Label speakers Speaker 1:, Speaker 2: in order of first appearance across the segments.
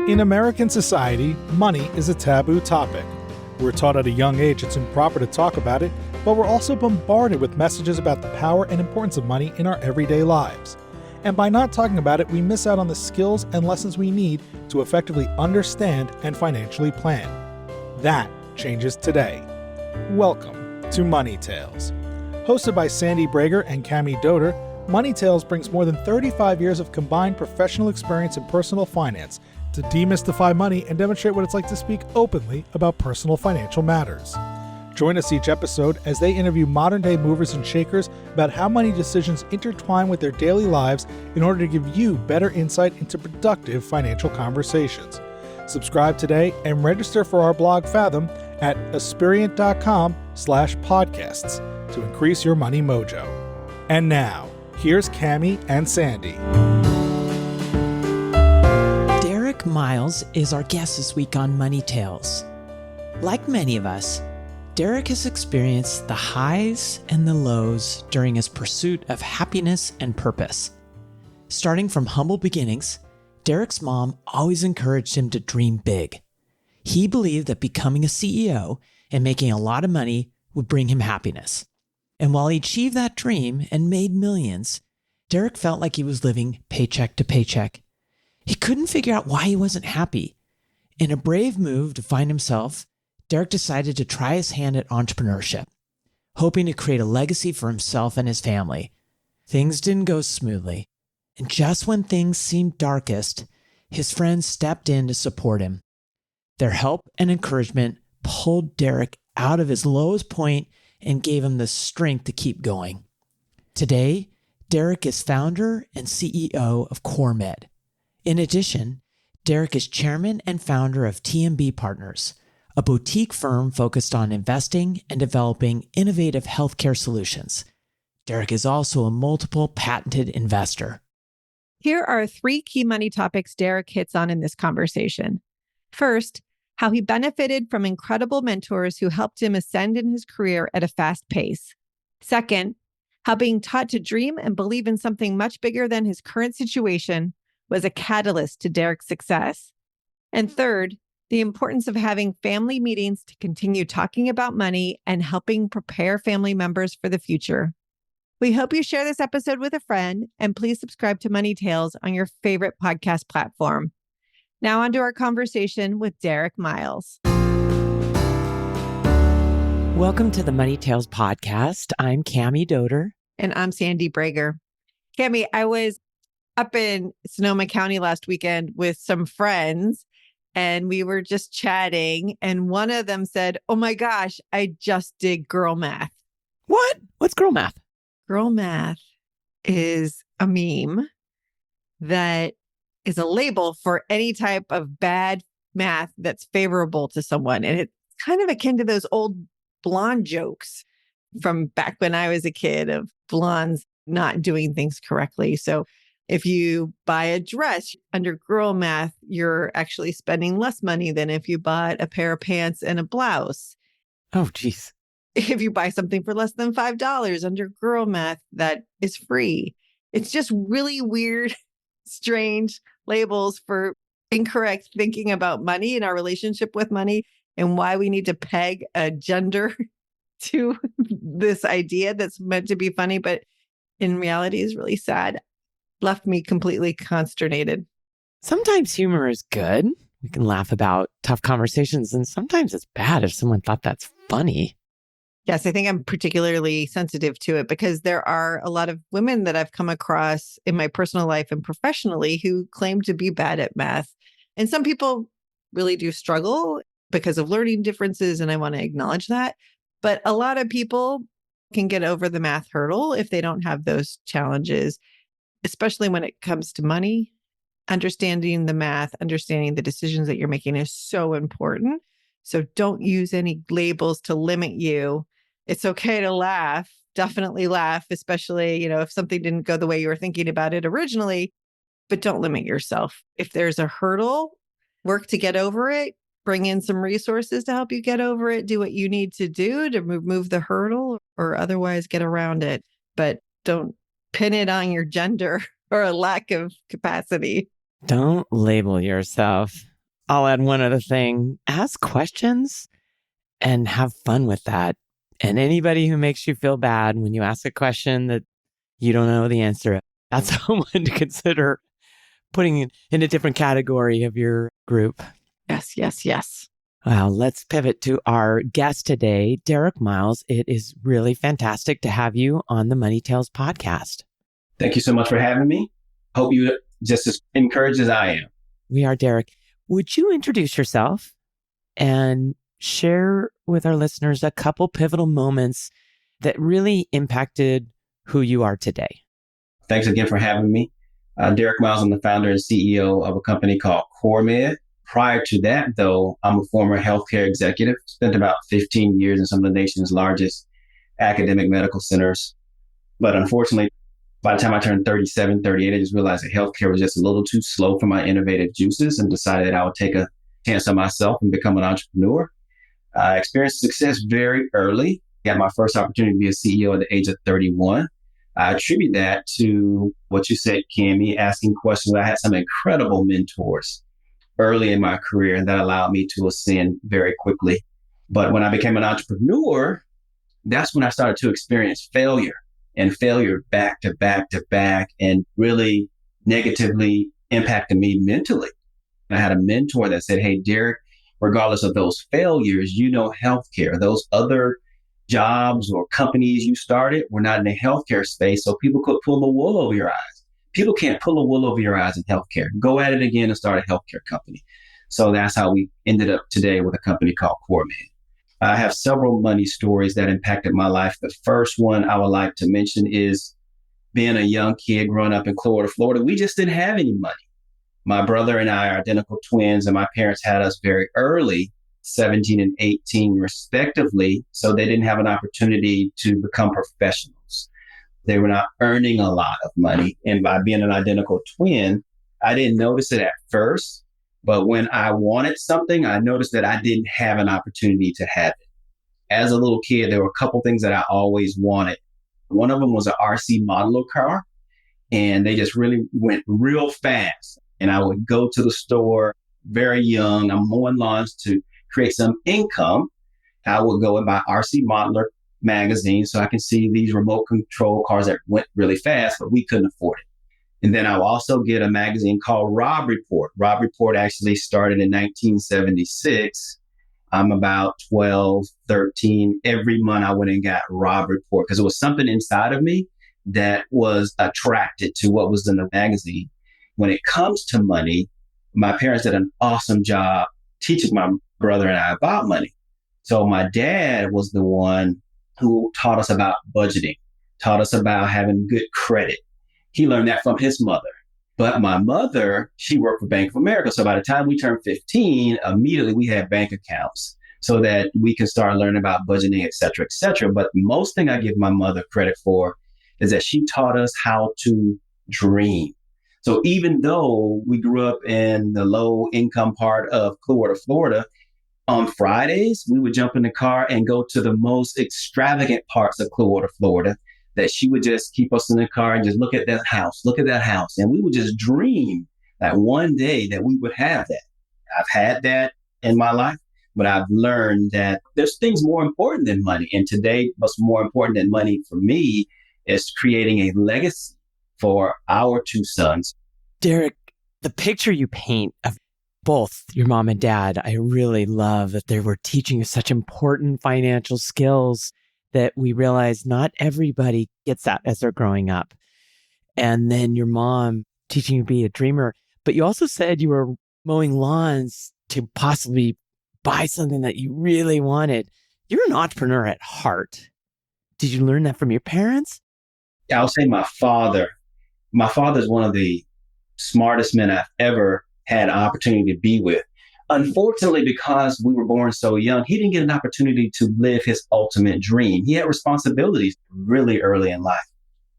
Speaker 1: In American society, money is a taboo topic. We're taught at a young age it's improper to talk about it, but we're also bombarded with messages about the power and importance of money in our everyday lives. And by not talking about it, we miss out on the skills and lessons we need to effectively understand and financially plan. That changes today. Welcome to Money Tales. Hosted by Sandy Brager and Cami Doder, Money Tales brings more than 35 years of combined professional experience in personal finance to demystify money and demonstrate what it's like to speak openly about personal financial matters. Join us each episode as they interview modern-day movers and shakers about how money decisions intertwine with their daily lives in order to give you better insight into productive financial conversations. Subscribe today and register for our blog Fathom at aspiriant.com/podcasts to increase your money mojo. And now, here's Cami and Sandy.
Speaker 2: Derrick Miles is our guest this week on Money Tales. Like many of us, Derrick has experienced the highs and the lows during his pursuit of happiness and purpose. Starting from humble beginnings, Derrick's mom always encouraged him to dream big. He believed that becoming a CEO and making a lot of money would bring him happiness. And while he achieved that dream and made millions, Derrick felt like he was living paycheck to paycheck. He couldn't figure out why he wasn't happy. In a brave move to find himself, Derrick decided to try his hand at entrepreneurship, hoping to create a legacy for himself and his family. Things didn't go smoothly, and just when things seemed darkest, his friends stepped in to support him. Their help and encouragement pulled Derrick out of his lowest point and gave him the strength to keep going. Today, Derrick is founder and CEO of CoreMed. In addition, Derrick is chairman and founder of TMB Partners, a boutique firm focused on investing and developing innovative healthcare solutions. Derrick is also a multiple patented investor.
Speaker 3: Here are 3 key money topics Derrick hits on in this conversation. First, how he benefited from incredible mentors who helped him ascend in his career at a fast pace. Second, how being taught to dream and believe in something much bigger than his current situation was a catalyst to Derrick's success. And third, the importance of having family meetings to continue talking about money and helping prepare family members for the future. We hope you share this episode with a friend, and please subscribe to Money Tales on your favorite podcast platform. Now on to our conversation with Derrick Miles.
Speaker 2: Welcome to the Money Tales podcast. I'm Cami Doder.
Speaker 3: And I'm Sandy Brager. Cami, I was up in Sonoma County last weekend with some friends, and we were just chatting, and one of them said, "Oh my gosh, I just did girl math."
Speaker 2: What? What's girl math?
Speaker 3: Girl math is a meme that is a label for any type of bad math that's favorable to someone. And it's kind of akin to those old blonde jokes from back when I was a kid of blondes not doing things correctly. So if you buy a dress under girl math, you're actually spending less money than if you bought a pair of pants and a blouse.
Speaker 2: Oh, geez.
Speaker 3: If you buy something for less than $5 under girl math, that is free. It's just really weird, strange labels for incorrect thinking about money and our relationship with money and why we need to peg a gender to this idea that's meant to be funny, but in reality is really sad. Left me completely consternated.
Speaker 2: Sometimes humor is good. We can laugh about tough conversations, and sometimes it's bad if someone thought that's funny.
Speaker 3: Yes, I think I'm particularly sensitive to it because there are a lot of women that I've come across in my personal life and professionally who claim to be bad at math. And some people really do struggle because of learning differences, and I want to acknowledge that. But a lot of people can get over the math hurdle if they don't have those challenges, especially when it comes to money. Understanding the math, understanding the decisions that you're making is so important. So don't use any labels to limit you. It's okay to laugh, definitely laugh, especially, if something didn't go the way you were thinking about it originally, but don't limit yourself. If there's a hurdle, work to get over it, bring in some resources to help you get over it, do what you need to do to remove the hurdle or otherwise get around it. But don't pin it on your gender or a lack of capacity.
Speaker 2: Don't label yourself. I'll add one other thing. Ask questions and have fun with that. And anybody who makes you feel bad when you ask a question that you don't know the answer, that's someone to consider putting in a different category of your group.
Speaker 3: Yes, yes, yes.
Speaker 2: Well, let's pivot to our guest today, Derrick Miles. It is really fantastic to have you on the Money Tales podcast.
Speaker 4: Thank you so much for having me. Hope you're just as encouraged as I am.
Speaker 2: We are, Derrick. Would you introduce yourself and share with our listeners a couple pivotal moments that really impacted who you are today?
Speaker 4: Thanks again for having me. Derrick Miles, I'm the founder and CEO of a company called CoreMed. Prior to that, though, I'm a former healthcare executive, spent about 15 years in some of the nation's largest academic medical centers. But unfortunately, by the time I turned 37, 38, I just realized that healthcare was just a little too slow for my innovative juices and decided that I would take a chance on myself and become an entrepreneur. I experienced success very early. Got my first opportunity to be a CEO at the age of 31. I attribute that to what you said, Cammie, asking questions. I had some incredible mentors early in my career that allowed me to ascend very quickly. But when I became an entrepreneur, that's when I started to experience failure and failure back to back to back and really negatively impacted me mentally. I had a mentor that said, hey, Derrick, regardless of those failures, you know, healthcare, those other jobs or companies you started were not in the healthcare space. So people could pull the wool over your eyes. People can't pull the wool over your eyes in healthcare. Go at it again and start a healthcare company. So that's how we ended up today with a company called CoreMed. I have several money stories that impacted my life. The first one I would like to mention is being a young kid growing up in Clearwater, Florida. We just didn't have any money. My brother and I are identical twins, and my parents had us very early, 17 and 18 respectively. So they didn't have an opportunity to become professionals. They were not earning a lot of money. And by being an identical twin, I didn't notice it at first. But when I wanted something, I noticed that I didn't have an opportunity to have it. As a little kid, there were a couple things that I always wanted. One of them was an RC modeler car, and they just really went real fast. And I would go to the store very young. I'm mowing lawns to create some income. I would go and buy RC modeler magazine so I can see these remote control cars that went really fast, but we couldn't afford it. And then I'll also get a magazine called Rob Report. Rob Report actually started in 1976. I'm about 12, 13. Every month I went and got Rob Report because it was something inside of me that was attracted to what was in the magazine. When it comes to money, my parents did an awesome job teaching my brother and I about money. So my dad was the one who taught us about budgeting, taught us about having good credit. He learned that from his mother. But my mother, she worked for Bank of America. So by the time we turned 15, immediately we had bank accounts so that we can start learning about budgeting, et cetera, et cetera. But most thing I give my mother credit for is that she taught us how to dream. So even though we grew up in the low income part of Clearwater, Florida, on Fridays, we would jump in the car and go to the most extravagant parts of Clearwater, Florida, that she would just keep us in the car and just look at that house, look at that house. And we would just dream that one day that we would have that. I've had that in my life, but I've learned that there's things more important than money. And today, what's more important than money for me is creating a legacy for our two sons.
Speaker 2: Derrick, the picture you paint of both your mom and dad, I really love that they were teaching you such important financial skills that we realize not everybody gets that as they're growing up. And then your mom teaching you to be a dreamer. But you also said you were mowing lawns to possibly buy something that you really wanted. You're an entrepreneur at heart. Did you learn that from your parents?
Speaker 4: I'll say my father. My father is one of the smartest men I've ever had an opportunity to be with. Unfortunately, because we were born so young, he didn't get an opportunity to live his ultimate dream. He had responsibilities really early in life.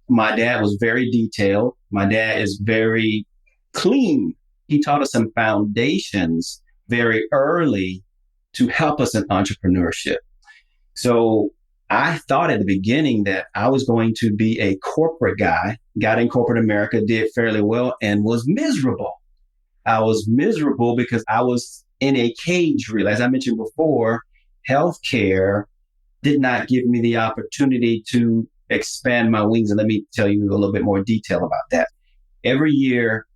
Speaker 4: My dad was very detailed. My dad is very clean. He taught us some foundations very early to help us in entrepreneurship. So I thought at the beginning that I was going to be a corporate guy, got in corporate America, did fairly well, and was miserable. I was miserable because I was in a cage, really. As I mentioned before, healthcare did not give me the opportunity to expand my wings. And let me tell you a little bit more detail about that. Every year,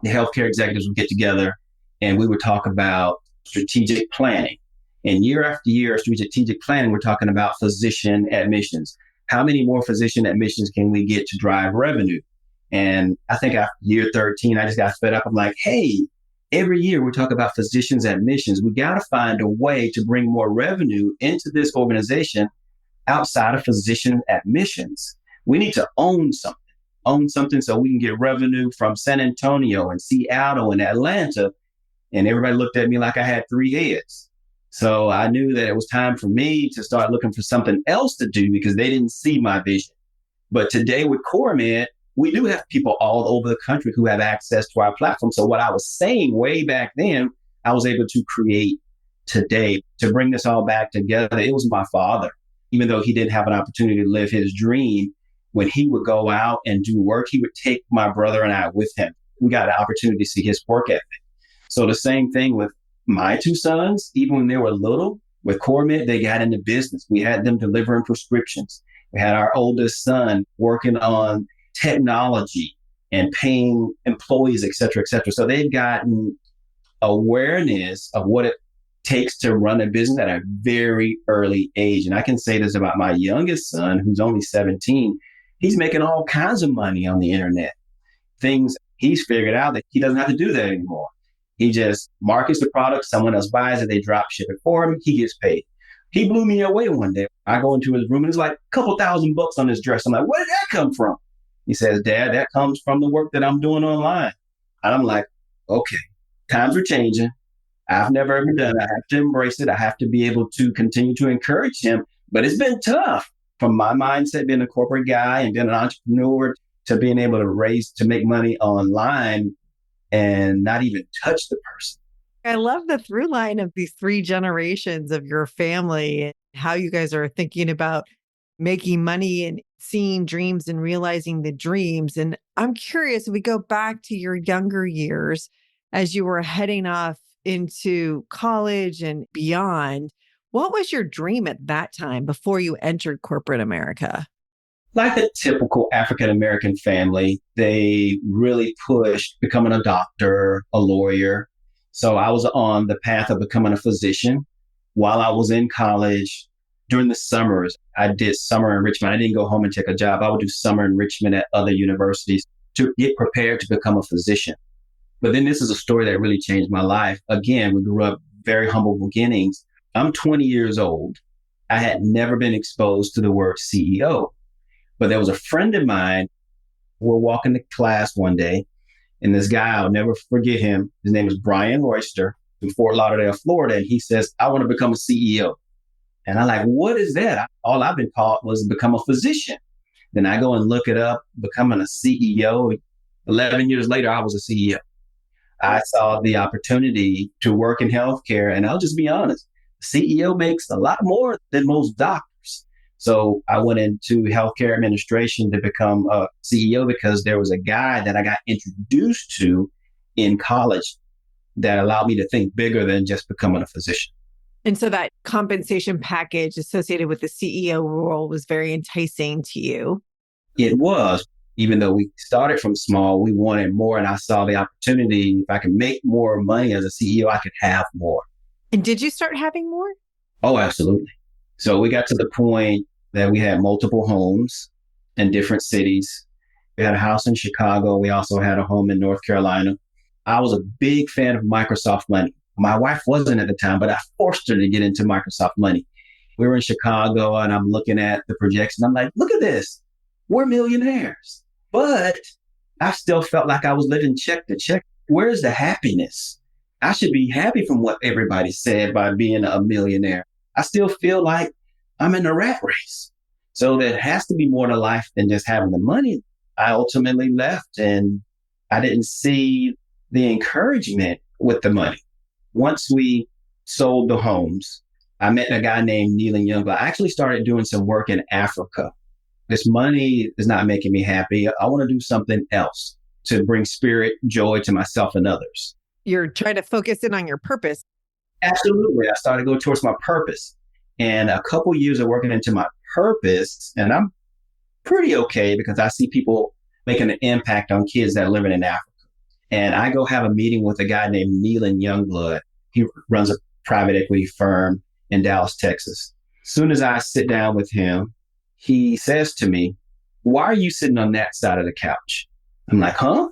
Speaker 4: the healthcare executives would get together and we would talk about strategic planning. And year after year, strategic planning, we're talking about physician admissions. How many more physician admissions can we get to drive revenue? And I think after year 13, I just got fed up. I'm like, hey, every year we talk about physicians admissions. We got to find a way to bring more revenue into this organization outside of physician admissions. We need to own something so we can get revenue from San Antonio and Seattle and Atlanta. And everybody looked at me like I had three heads. So I knew that it was time for me to start looking for something else to do because they didn't see my vision. But today with CoreMed, we do have people all over the country who have access to our platform. So what I was saying way back then, I was able to create today to bring this all back together. It was my father, even though he didn't have an opportunity to live his dream. When he would go out and do work, he would take my brother and I with him. We got an opportunity to see his work ethic. So the same thing with my two sons, even when they were little, with CoreMed, they got into business. We had them delivering prescriptions. We had our oldest son working on technology and paying employees, et cetera, et cetera. So they've gotten awareness of what it takes to run a business at a very early age. And I can say this about my youngest son, who's only 17. He's making all kinds of money on the internet. Things he's figured out that he doesn't have to do that anymore. He just markets the product, someone else buys it, they drop ship it for him, he gets paid. He blew me away one day. I go into his room and it's like a couple $1,000 on his dress. I'm like, where did that come from? He says, Dad, that comes from the work that I'm doing online. And I'm like, okay, times are changing. I've never ever done it. I have to embrace it. I have to be able to continue to encourage him. But it's been tough from my mindset, being a corporate guy and being an entrepreneur, to being able to make money online and not even touch the person.
Speaker 3: I love the through line of these three generations of your family and how you guys are thinking about making money and seeing dreams and realizing the dreams. And I'm curious, if we go back to your younger years, as you were heading off into college and beyond, what was your dream at that time before you entered corporate America?
Speaker 4: Like a typical African-American family, they really pushed becoming a doctor, a lawyer. So I was on the path of becoming a physician. While I was in college, during the summers, I did summer enrichment. I didn't go home and take a job. I would do summer enrichment at other universities to get prepared to become a physician. But then this is a story that really changed my life. Again, we grew up very humble beginnings. I'm 20 years old. I had never been exposed to the word CEO. But there was a friend of mine. We're walking to class one day, and this guy, I'll never forget him. His name is Brian Royster in Fort Lauderdale, Florida. And he says, I want to become a CEO. And I'm like, what is that? All I've been taught was become a physician. Then I go and look it up, becoming a CEO. 11 years later, I was a CEO. I saw the opportunity to work in healthcare. And I'll just be honest, CEO makes a lot more than most doctors. So I went into healthcare administration to become a CEO because there was a guy that I got introduced to in college that allowed me to think bigger than just becoming a physician.
Speaker 3: And so that compensation package associated with the CEO role was very enticing to you.
Speaker 4: It was. Even though we started from small, we wanted more. And I saw the opportunity. If I could make more money as a CEO, I could have more.
Speaker 3: And did you start having more?
Speaker 4: Oh, absolutely. So we got to the point that we had multiple homes in different cities. We had a house in Chicago. We also had a home in North Carolina. I was a big fan of Microsoft Money. My wife wasn't at the time, but I forced her to get into Microsoft Money. We were in Chicago and I'm looking at the projection. I'm like, look at this. We're millionaires. But I still felt like I was living check to check. Where's the happiness? I should be happy from what everybody said by being a millionaire. I still feel like I'm in a rat race. So there has to be more to life than just having the money. I ultimately left and I didn't see the encouragement with the money. Once we sold the homes, I met a guy named Neelan Youngblood. I actually started doing some work in Africa. This money is not making me happy. I want to do something else to bring spirit, joy to myself and others.
Speaker 3: You're trying to focus in on your purpose.
Speaker 4: Absolutely. I started to go towards my purpose. And a couple years of working into my purpose, and I'm pretty okay because I see people making an impact on kids that are living in Africa. And I go have a meeting with a guy named Neelan Youngblood. He runs a private equity firm in Dallas, Texas. As soon as I sit down with him, he says to me, "Why are you sitting on that side of the couch?" I'm like, "Huh?"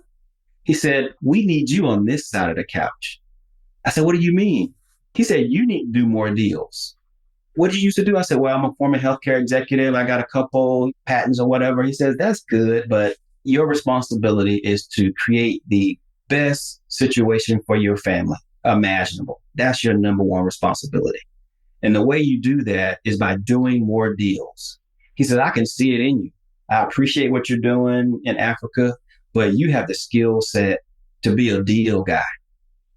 Speaker 4: He said, "We need you on this side of the couch." I said, "What do you mean?" He said, "You need to do more deals." "What did you used to do?" I said, "Well, I'm a former healthcare executive. I got a couple patents or whatever." He says, "That's good, but your responsibility is to create the best situation for your family imaginable. That's your number one responsibility. And the way you do that is by doing more deals." He said, "I can see it in you. I appreciate what you're doing in Africa, but you have the skill set to be a deal guy."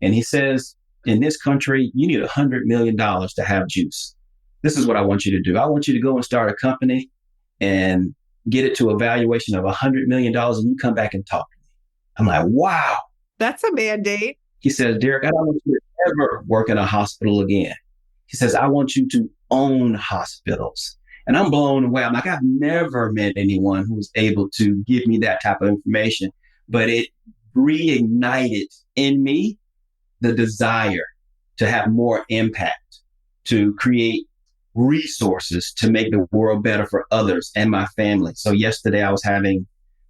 Speaker 4: And he says, "In this country, you need $100 million to have juice. This is what I want you to do. I want you to go and start a company and get it to a valuation of $100 million and you come back and talk to me." I'm like, wow.
Speaker 3: That's a mandate.
Speaker 4: He says, "Derrick, I don't want you to ever work in a hospital again." He says, "I want you to own hospitals." And I'm blown away. I'm like, I've never met anyone who was able to give me that type of information, but it reignited in me the desire to have more impact, to create resources to make the world better for others and my family. So yesterday I was having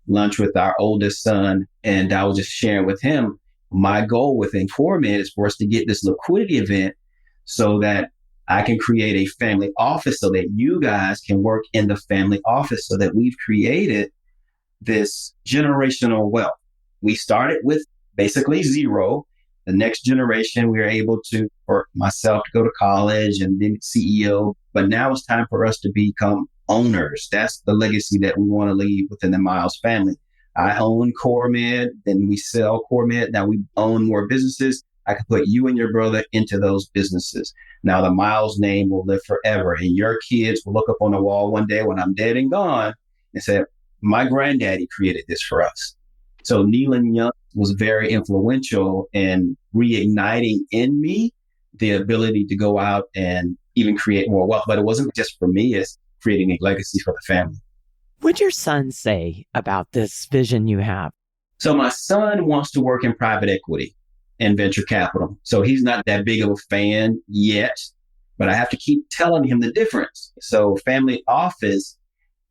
Speaker 4: lunch with our oldest son, and I was just sharing with him my goal within CoreMed is for us to get this liquidity event so that I can create a family office so that you guys can work in the family office, so that we've created this generational wealth. We started with basically zero. The next generation, we were able to, for myself to go to college and then CEO, but now it's time for us to become owners. That's the legacy that we want to leave within the Miles family. I own CoreMed, then we sell CoreMed. Now we own more businesses. I can put you and your brother into those businesses. Now the Miles name will live forever, and your kids will look up on the wall one day when I'm dead and gone and say, "My granddaddy created this for us." So Neelan Young was very influential in reigniting in me the ability to go out and even create more wealth. But it wasn't just for me, it's creating a legacy for the family.
Speaker 2: What'd your son say about this vision you have?
Speaker 4: So my son wants to work in private equity and venture capital. So he's not that big of a fan yet, but I have to keep telling him the difference. So family office,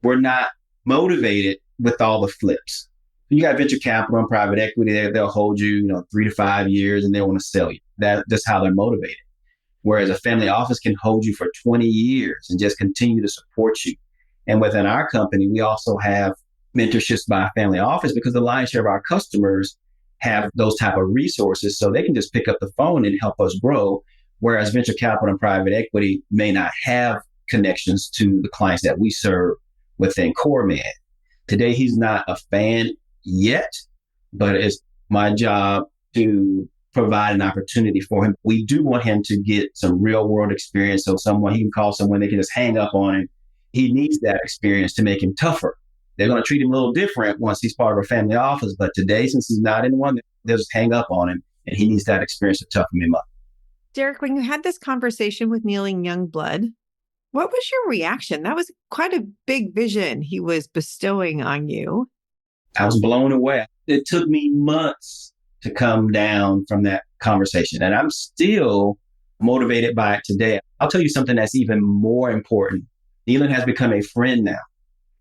Speaker 4: we're not motivated with all the flips. You got venture capital and private equity, they'll hold you, 3 to 5 years and they want to sell you. That's how they're motivated. Whereas a family office can hold you for 20 years and just continue to support you. And within our company, we also have mentorships by a family office because the lion's share of our customers have those type of resources. So they can just pick up the phone and help us grow. Whereas venture capital and private equity may not have connections to the clients that we serve within CoreMed. Today, he's not a fan yet, but it's my job to provide an opportunity for him. We do want him to get some real world experience. So he can call someone, they can just hang up on him. He needs that experience to make him tougher. They're going to treat him a little different once he's part of a family office. But today, since he's not in one, they'll just hang up on him, and he needs that experience to toughen him up.
Speaker 3: Derrick, when you had this conversation with Neelan Youngblood, what was your reaction? That was quite a big vision he was bestowing on you.
Speaker 4: I was blown away. It took me months to come down from that conversation, and I'm still motivated by it today. I'll tell you something that's even more important. Neelan has become a friend now.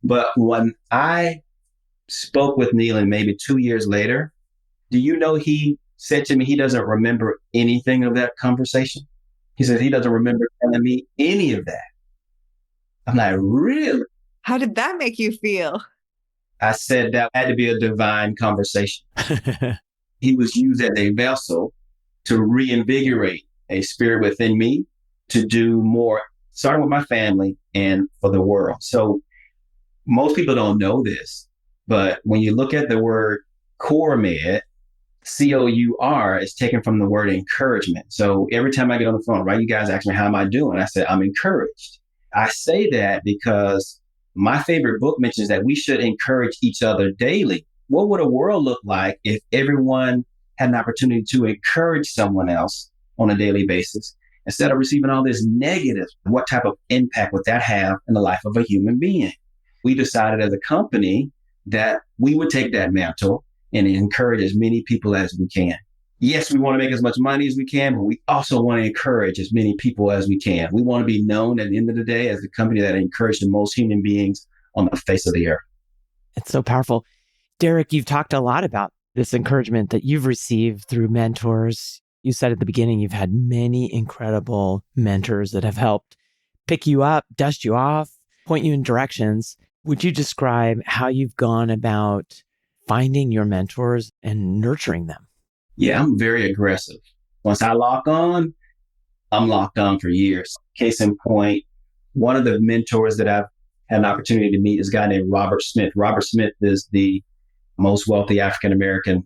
Speaker 4: But when I spoke with Neelan maybe 2 years later, do you know he said to me he doesn't remember anything of that conversation? He said he doesn't remember telling me any of that. I'm like, really?
Speaker 3: How did that make you feel?
Speaker 4: I said that had to be a divine conversation. He was used as a vessel to reinvigorate a spirit within me to do more, starting with my family and for the world. So most people don't know this, but when you look at the word CoreMed, COUR is taken from the word encouragement. So every time I get on the phone, right, you guys ask me, how am I doing? I said, I'm encouraged. I say that because my favorite book mentions that we should encourage each other daily. What would a world look like if everyone had an opportunity to encourage someone else on a daily basis, instead of receiving all this negative, what type of impact would that have in the life of a human being? We decided as a company that we would take that mantle and encourage as many people as we can. Yes, we want to make as much money as we can, but we also want to encourage as many people as we can. We want to be known at the end of the day as the company that encouraged the most human beings on the face of the earth.
Speaker 2: It's so powerful. Derrick, you've talked a lot about this encouragement that you've received through mentors. You said at the beginning, you've had many incredible mentors that have helped pick you up, dust you off, point you in directions. Would you describe how you've gone about finding your mentors and nurturing them?
Speaker 4: Yeah, I'm very aggressive. Once I lock on, I'm locked on for years. Case in point, one of the mentors that I've had an opportunity to meet is a guy named Robert Smith. Robert Smith is the most wealthy African-American.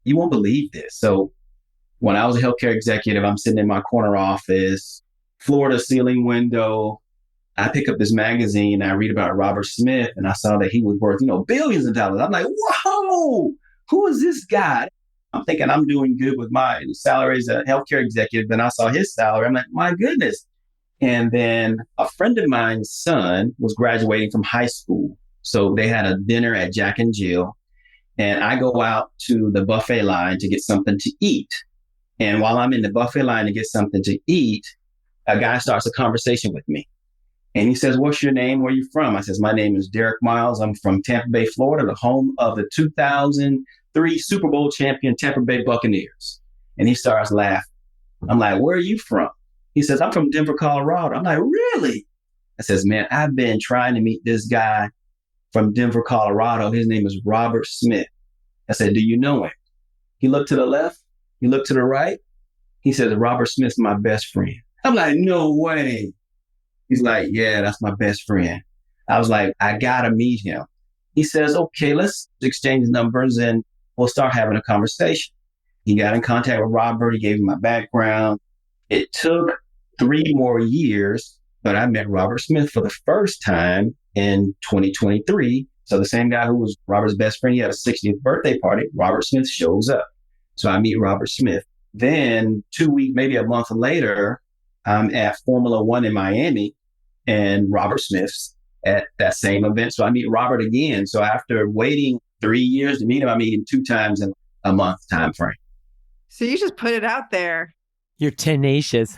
Speaker 4: You won't believe this. So when I was a healthcare executive, I'm sitting in my corner office, floor to ceiling window. I pick up this magazine, I read about Robert Smith, and I saw that he was worth, billions of dollars. I'm like, whoa, who is this guy? I'm thinking I'm doing good with my salary as a healthcare executive. Then I saw his salary. I'm like, my goodness. And then a friend of mine's son was graduating from high school. So they had a dinner at Jack and Jill. And I go out to the buffet line to get something to eat. And while I'm in the buffet line to get something to eat, a guy starts a conversation with me. And he says, what's your name? Where are you from? I says, my name is Derrick Miles. I'm from Tampa Bay, Florida, the home of the 2003 Super Bowl champion Tampa Bay Buccaneers. And he starts laughing. I'm like, where are you from? He says, I'm from Denver, Colorado. I'm like, really? I says, man, I've been trying to meet this guy from Denver, Colorado. His name is Robert Smith. I said, do you know him? He looked to the left. He looked to the right. He says, Robert Smith's my best friend. I'm like, no way. He's like, yeah, that's my best friend. I was like, I got to meet him. He says, okay, let's exchange numbers and we'll start having a conversation. He got in contact with Robert. He gave him my background. It took 3 more years, but I met Robert Smith for the first time in 2023. So the same guy who was Robert's best friend, he had a 60th birthday party. Robert Smith shows up. So I meet Robert Smith. Then 2 weeks, maybe a month later, I'm at Formula One in Miami and Robert Smith's at that same event. So I meet Robert again. So after waiting 3 years to meet him, I meet him 2 times in a month time frame.
Speaker 3: So you just put it out there.
Speaker 2: You're tenacious.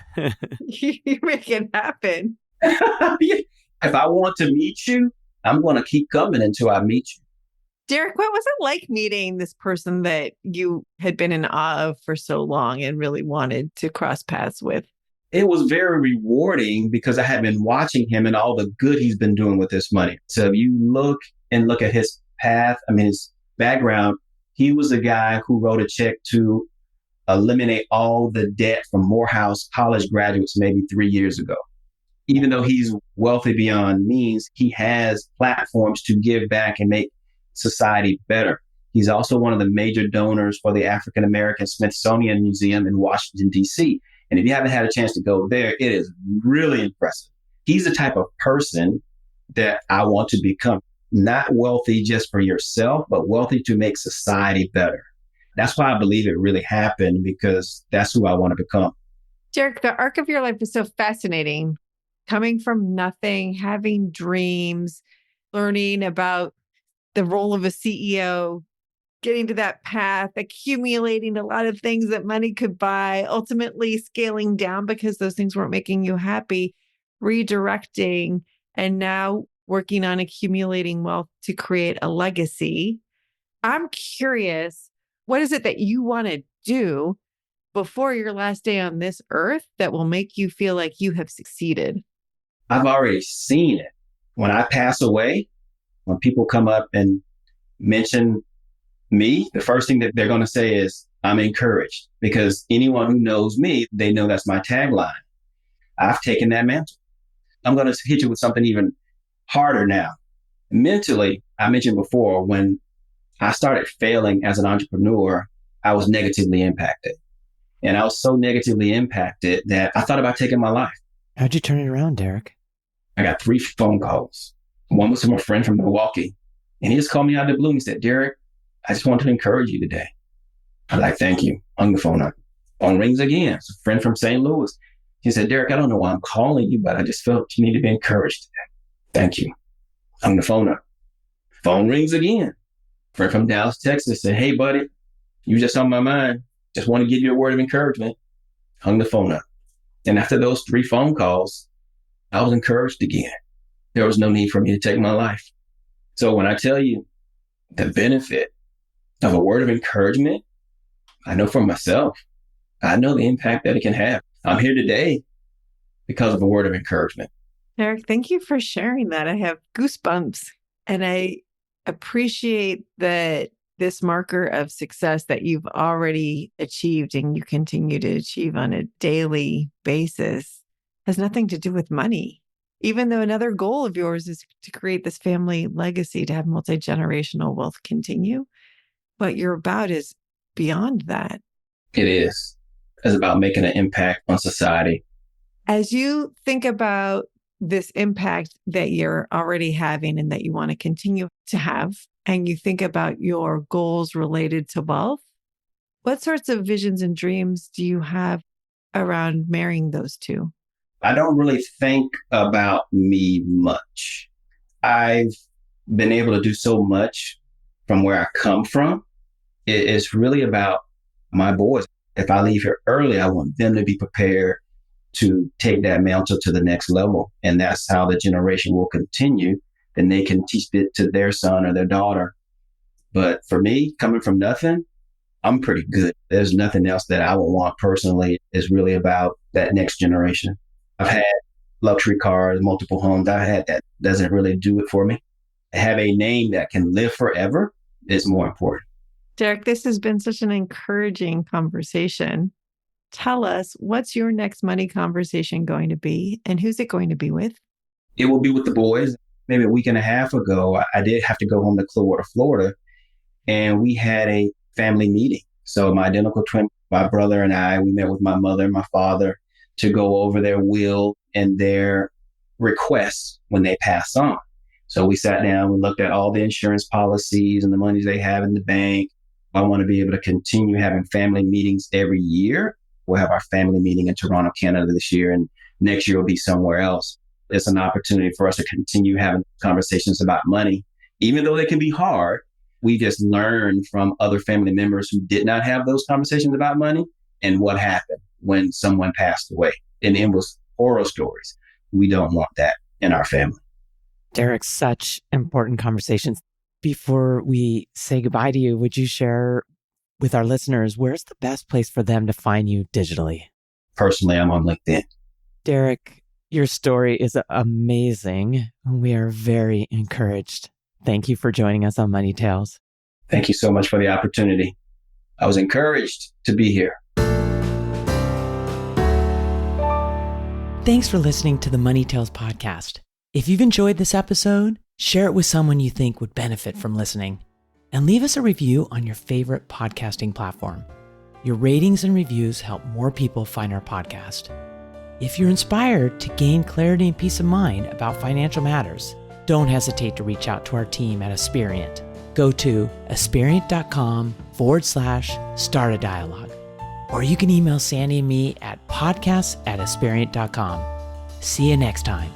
Speaker 3: You make it happen.
Speaker 4: If I want to meet you, I'm going to keep coming until I meet you.
Speaker 3: Derrick, what was it like meeting this person that you had been in awe of for so long and really wanted to cross paths with?
Speaker 4: It was very rewarding because I had been watching him and all the good he's been doing with this money. So if you look at his path, his background, he was the guy who wrote a check to eliminate all the debt from Morehouse college graduates maybe 3 years ago. Even though he's wealthy beyond means, he has platforms to give back and make society better. He's also one of the major donors for the African American Smithsonian Museum in Washington, D.C. And if you haven't had a chance to go there, it is really impressive. He's the type of person that I want to become. Not wealthy just for yourself, but wealthy to make society better. That's why I believe it really happened, because that's who I want to become.
Speaker 3: Derrick, the arc of your life is so fascinating. Coming from nothing, having dreams, learning about the role of a CEO, getting to that path, accumulating a lot of things that money could buy, ultimately scaling down because those things weren't making you happy, redirecting, and now working on accumulating wealth to create a legacy. I'm curious, what is it that you want to do before your last day on this earth that will make you feel like you have succeeded?
Speaker 4: I've already seen it. When I pass away, when people come up and mention me, the first thing that they're going to say is, I'm encouraged, because anyone who knows me, they know that's my tagline. I've taken that mantle. I'm going to hit you with something even harder now. Mentally, I mentioned before, when I started failing as an entrepreneur, I was negatively impacted. And I was so negatively impacted that I thought about taking my life.
Speaker 2: How'd you turn it around, Derrick?
Speaker 4: I got 3 phone calls. One was from a friend from Milwaukee. And he just called me out of the blue and he said, Derrick, I just want to encourage you today. I'm like, thank you. Hung the phone up. Phone rings again. It's a friend from St. Louis. He said, Derrick, I don't know why I'm calling you, but I just felt you need to be encouraged today. Thank you. Hung the phone up. Phone rings again. Friend from Dallas, Texas said, hey, buddy, you just on my mind. Just want to give you a word of encouragement. Hung the phone up. And after those 3 phone calls, I was encouraged again. There was no need for me to take my life. So when I tell you the benefit of a word of encouragement, I know for myself, I know the impact that it can have. I'm here today because of a word of encouragement.
Speaker 3: Derrick, thank you for sharing that. I have goosebumps, and I appreciate that this marker of success that you've already achieved and you continue to achieve on a daily basis has nothing to do with money. Even though another goal of yours is to create this family legacy, to have multi-generational wealth continue, what you're about is beyond that.
Speaker 4: It is. It's about making an impact on society.
Speaker 3: As you think about this impact that you're already having and that you want to continue to have, and you think about your goals related to wealth, what sorts of visions and dreams do you have around marrying those two?
Speaker 4: I don't really think about me much. I've been able to do so much from where I come from. It's really about my boys. If I leave here early, I want them to be prepared to take that mantle to the next level. And that's how the generation will continue. Then they can teach it to their son or their daughter. But for me, coming from nothing, I'm pretty good. There's nothing else that I would want personally. It's really about that next generation. I've had luxury cars, multiple homes. I had that. Doesn't really do it for me. Have a name that can live forever is more important.
Speaker 3: Derrick, this has been such an encouraging conversation. Tell us, what's your next money conversation going to be, and who's it going to be with?
Speaker 4: It will be with the boys. Maybe a week and a half ago, I did have to go home to Clearwater, Florida, and we had a family meeting. So my identical twin, my brother and I, we met with my mother and my father to go over their will and their requests when they pass on. So we sat down, we looked at all the insurance policies and the monies they have in the bank. I want to be able to continue having family meetings every year. We'll have our family meeting in Toronto, Canada this year, and next year will be somewhere else. It's an opportunity for us to continue having conversations about money. Even though they can be hard, we just learned from other family members who did not have those conversations about money and what happened when someone passed away. And it was horror stories. We don't want that in our family.
Speaker 2: Derrick, such important conversations. Before we say goodbye to you, would you share with our listeners, where's the best place for them to find you digitally?
Speaker 4: Personally, I'm on LinkedIn.
Speaker 2: Derrick, your story is amazing. We are very encouraged. Thank you for joining us on Money Tales.
Speaker 4: Thank you so much for the opportunity. I was encouraged to be here.
Speaker 2: Thanks for listening to the Money Tales podcast. If you've enjoyed this episode, share it with someone you think would benefit from listening. And leave us a review on your favorite podcasting platform. Your ratings and reviews help more people find our podcast. If you're inspired to gain clarity and peace of mind about financial matters, don't hesitate to reach out to our team at Aspiriant. Go to aspiriant.com/start a dialogue. Or you can email Sandy and me at podcasts@aspiriant.com. See you next time.